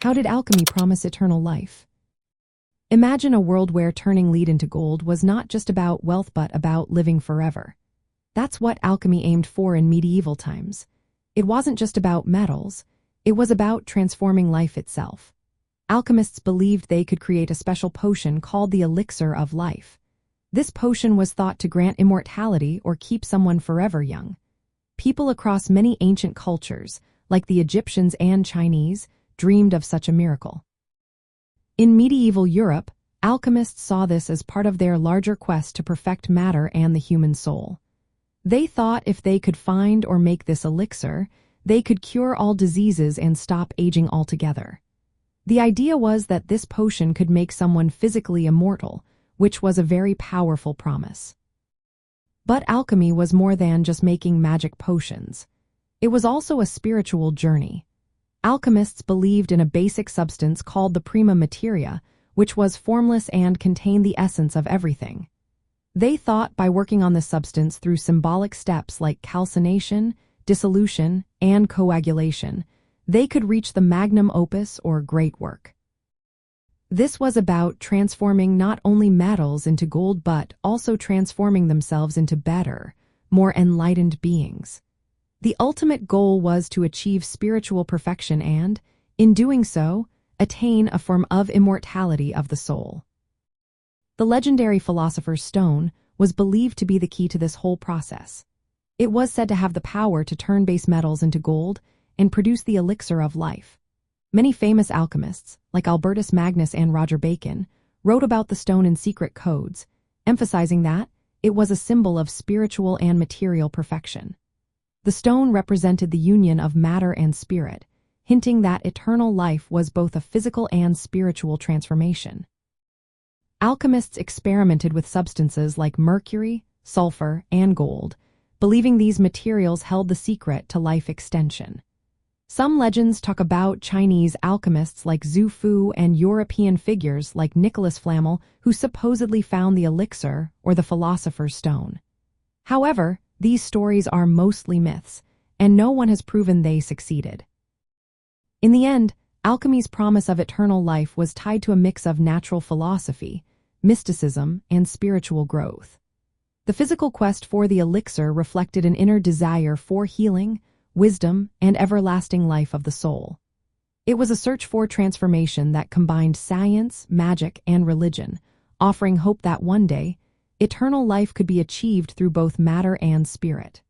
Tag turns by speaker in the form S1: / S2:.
S1: How did alchemy promise eternal life? Imagine a world where turning lead into gold was not just about wealth but about living forever. That's what alchemy aimed for in medieval times. It wasn't just about metals, it was about transforming life itself. Alchemists believed they could create a special potion called the Elixir of life. This potion was thought to grant immortality or keep someone forever young. People across many ancient cultures, like the Egyptians and Chinese, dreamed of such a miracle. In medieval Europe, alchemists saw this as part of their larger quest to perfect matter and the human soul. They thought if they could find or make this elixir, they could cure all diseases and stop aging altogether. The idea was that this potion could make someone physically immortal, which was a very powerful promise. But alchemy was more than just making magic potions. It was also a spiritual journey. Alchemists believed in a basic substance called the prima materia, which was formless and contained the essence of everything. They thought by working on this substance through symbolic steps like calcination, dissolution, and coagulation, they could reach the magnum opus or great work. This was about transforming not only metals into gold but also transforming themselves into better, more enlightened beings. The ultimate goal was to achieve spiritual perfection and, in doing so, attain a form of immortality of the soul. The legendary Philosopher's Stone was believed to be the key to this whole process. It was said to have the power to turn base metals into gold and produce the elixir of life. Many famous alchemists, like Albertus Magnus and Roger Bacon, wrote about the stone in secret codes, emphasizing that it was a symbol of spiritual and material perfection. The stone represented the union of matter and spirit, hinting that eternal life was both a physical and spiritual transformation. Alchemists experimented with substances like mercury, sulfur, and gold, believing these materials held the secret to life extension. Some legends talk about Chinese alchemists like Zhu Fu and European figures like Nicholas Flamel who supposedly found the elixir or the Philosopher's Stone. However, these stories are mostly myths, and no one has proven they succeeded. In the end, alchemy's promise of eternal life was tied to a mix of natural philosophy, mysticism, and spiritual growth. The physical quest for the elixir reflected an inner desire for healing, wisdom, and everlasting life of the soul. It was a search for transformation that combined science, magic, and religion, offering hope that one day, eternal life could be achieved through both matter and spirit.